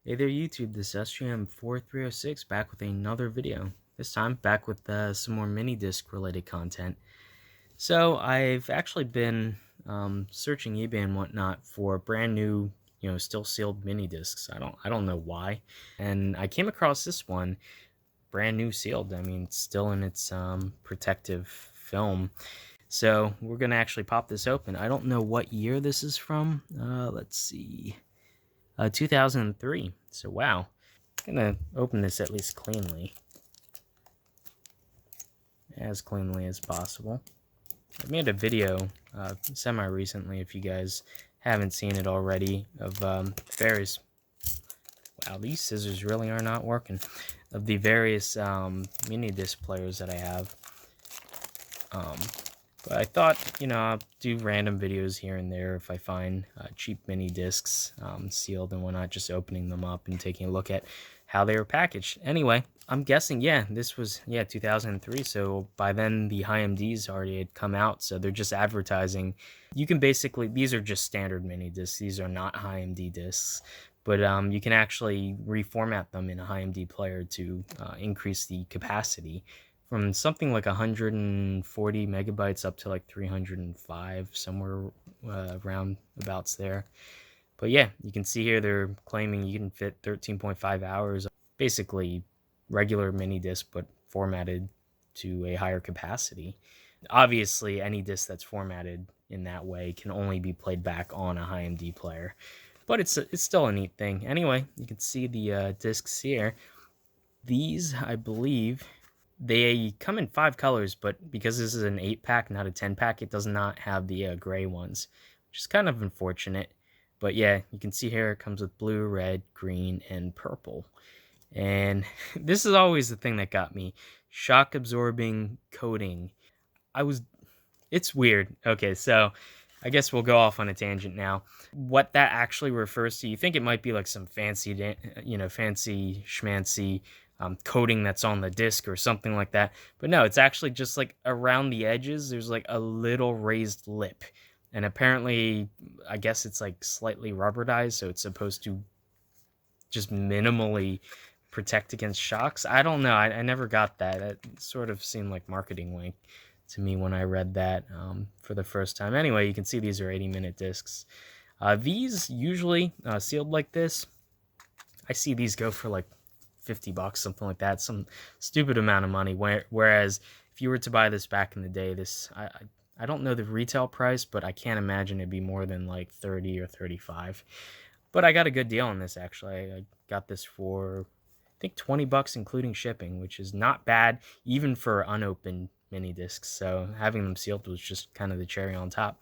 Hey there YouTube, this is SJM4306 back with another video. This time back with some more mini disc related content. So I've actually been searching eBay and whatnot for brand new, still sealed mini discs. I don't know why, and I came across this one, brand new sealed. I mean, still in its protective film. So we're gonna actually pop this open. I don't know what year this is from. Let's see. 2003. So wow, I'm gonna open this at least cleanly, as cleanly as possible. I made a video semi-recently, if you guys haven't seen it already, of various. Wow, these scissors really are not working. Of the various mini disc players that I have. But I thought, I'll do random videos here and there if I find cheap mini discs sealed and whatnot, just opening them up and taking a look at how they were packaged. Anyway, I'm guessing, this was, 2003, so by then the high MDs already had come out, so they're just advertising. You can basically, these are just standard mini discs, these are not high MD discs, but you can actually reformat them in a high MD player to increase the capacity from something like 140 megabytes up to like 305, somewhere around abouts there. But yeah, you can see here they're claiming you can fit 13.5 hours, basically regular mini disc, but formatted to a higher capacity. Obviously, any disc that's formatted in that way can only be played back on a high MD player, but it's still a neat thing. Anyway, you can see the discs here. These, I believe, they come in 5 colors, but because this is an 8-pack, not a 10-pack, it does not have the gray ones, which is kind of unfortunate. But yeah, you can see here it comes with blue, red, green, and purple. And this is always the thing that got me. Shock absorbing coating. It's weird. Okay, so I guess we'll go off on a tangent now. What that actually refers to, you think it might be like some fancy, fancy schmancy coating that's on the disc or something like that. But no, it's actually just like around the edges, there's like a little raised lip. And apparently, I guess it's like slightly rubberized, so it's supposed to just minimally protect against shocks. I don't know. I never got that. It sort of seemed like marketing wink to me when I read that for the first time. Anyway, you can see these are 80-minute discs. These usually sealed like this, I see these go for like $50, something like that, some stupid amount of money. Whereas if you were to buy this back in the day, I don't know the retail price, but I can't imagine it'd be more than like 30 or 35. But I got a good deal on this, actually. I got this for, I think, $20 including shipping, which is not bad even for unopened mini discs. So having them sealed was just kind of the cherry on top.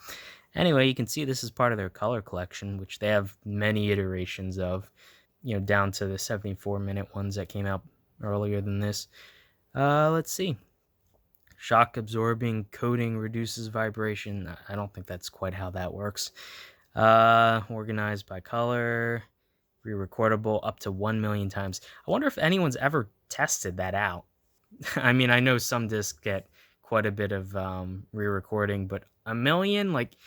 Anyway, you can see this is part of their color collection, which they have many iterations of, down to the 74-minute ones that came out earlier than this. Let's see. Shock absorbing coating reduces vibration. I don't think that's quite how that works. Organized by color, re-recordable up to 1 million times. I wonder if anyone's ever tested that out. I mean, I know some discs get quite a bit of re-recording, but 1 million, like,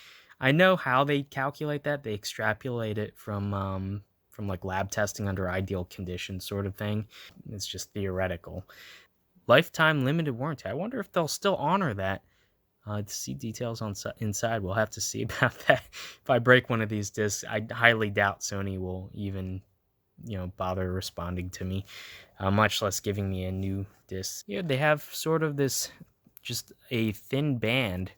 I know how they calculate that. They extrapolate it from like lab testing under ideal conditions, sort of thing. It's just theoretical. Lifetime limited warranty. I wonder if they'll still honor that. To see details on inside, we'll have to see about that. If I break one of these discs, I highly doubt Sony will even, bother responding to me, much less giving me a new disc. Yeah, they have sort of this, just a thin band.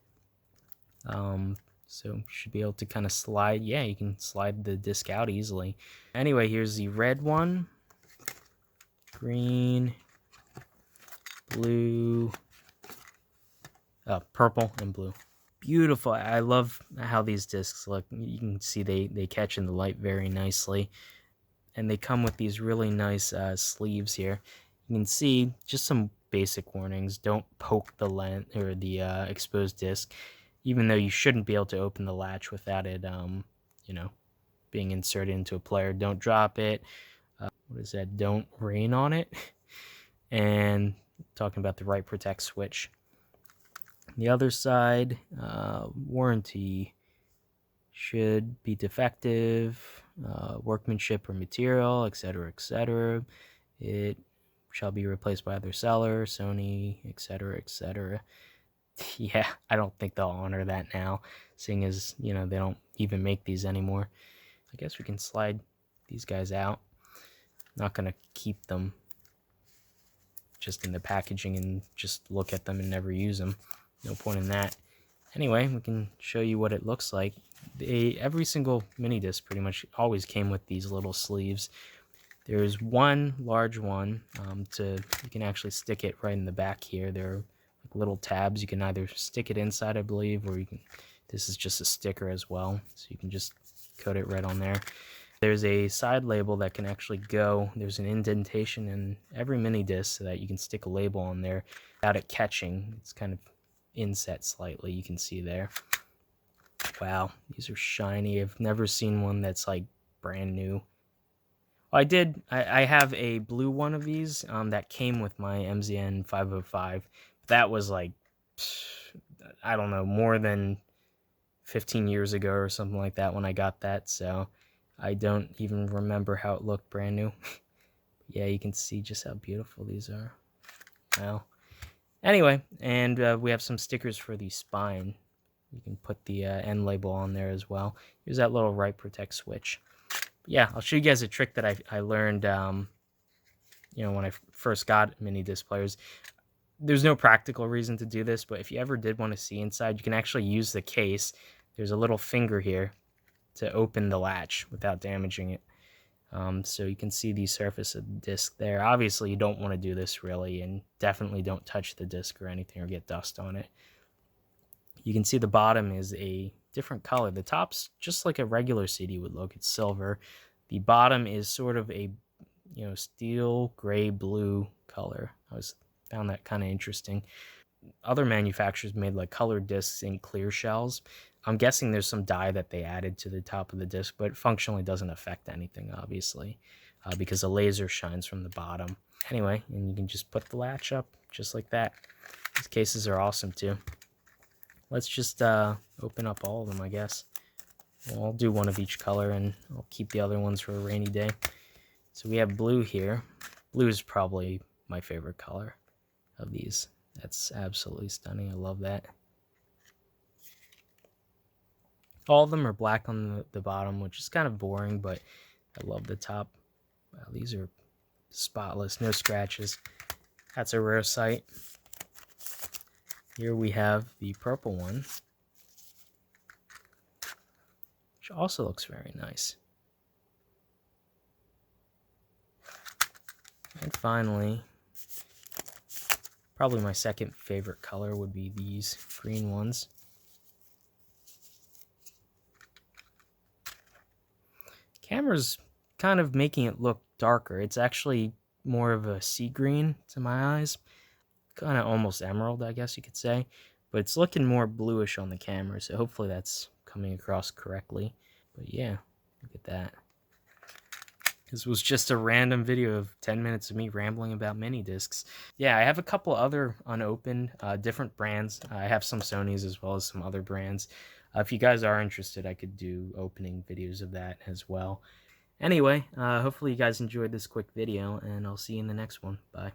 So you should be able to kind of slide. Yeah, you can slide the disc out easily. Anyway, here's the red one, green, blue, purple, and blue. Beautiful. I love how these discs look. You can see they catch in the light very nicely. And they come with these really nice sleeves here. You can see just some basic warnings. Don't poke the lens or the exposed disc, even though you shouldn't be able to open the latch without it, being inserted into a player. Don't drop it. What is that? Don't rain on it. And talking about the right protect switch. The other side, warranty should be defective. workmanship or material, etc., etc. It shall be replaced by other seller, Sony, etc., etc. Yeah, I don't think they'll honor that now, seeing as, you know, they don't even make these anymore. I guess we can slide these guys out. Not going to keep them just in the packaging and just look at them and never use them. No point in that. Anyway, we can show you what it looks like. Every single mini disc pretty much always came with these little sleeves. There's one large one you can actually stick it right in the back here. There are like little tabs. You can either stick it inside, I believe, or you can. This is just a sticker as well, so you can just coat it right on there. There's a side label that can actually go. There's an indentation in every mini disc so that you can stick a label on there without it catching. It's kind of inset slightly. You can see there. Wow, these are shiny. I've never seen one that's like brand new. Well, I have a blue one of these that came with my MZN 505. That was like, I don't know, more than 15 years ago or something like that when I got that. So I don't even remember how it looked brand new. Yeah, you can see just how beautiful these are. Wow. Anyway, and we have some stickers for the spine. You can put the end label on there as well. Here's that little Right Protect switch. Yeah, I'll show you guys a trick that I learned, you know, when I first got mini disc players. There's no practical reason to do this, but if you ever did want to see inside, you can actually use the case. There's a little finger here to open the latch without damaging it. So you can see the surface of the disc there. Obviously, you don't want to do this really, and definitely don't touch the disc or anything or get dust on it. You can see the bottom is a different color. The top's just like a regular CD would look. It's silver. The bottom is sort of a, you know, steel gray blue color. Found that kind of interesting. Other manufacturers made like colored discs in clear shells. I'm guessing there's some dye that they added to the top of the disc, but it functionally doesn't affect anything, obviously, because the laser shines from the bottom. Anyway, and you can just put the latch up just like that. These cases are awesome too. Let's just open up all of them, I guess. Well, I'll do one of each color, and I'll keep the other ones for a rainy day. So we have blue here. Blue is probably my favorite color of these. That's absolutely stunning. I love that. All of them are black on the bottom, which is kind of boring, but I love the top. Wow, these are spotless, no scratches. That's a rare sight. Here we have the purple one, which also looks very nice. And finally, probably my second favorite color would be these green ones. Camera's kind of making it look darker. It's actually more of a sea green to my eyes. Kind of almost emerald, I guess you could say. But it's looking more bluish on the camera, so hopefully that's coming across correctly. But yeah, look at that. This was just a random video of 10 minutes of me rambling about mini discs. Yeah, I have a couple other unopened, different brands. I have some Sonys as well as some other brands. If you guys are interested, I could do opening videos of that as well. Anyway, hopefully you guys enjoyed this quick video, and I'll see you in the next one. Bye.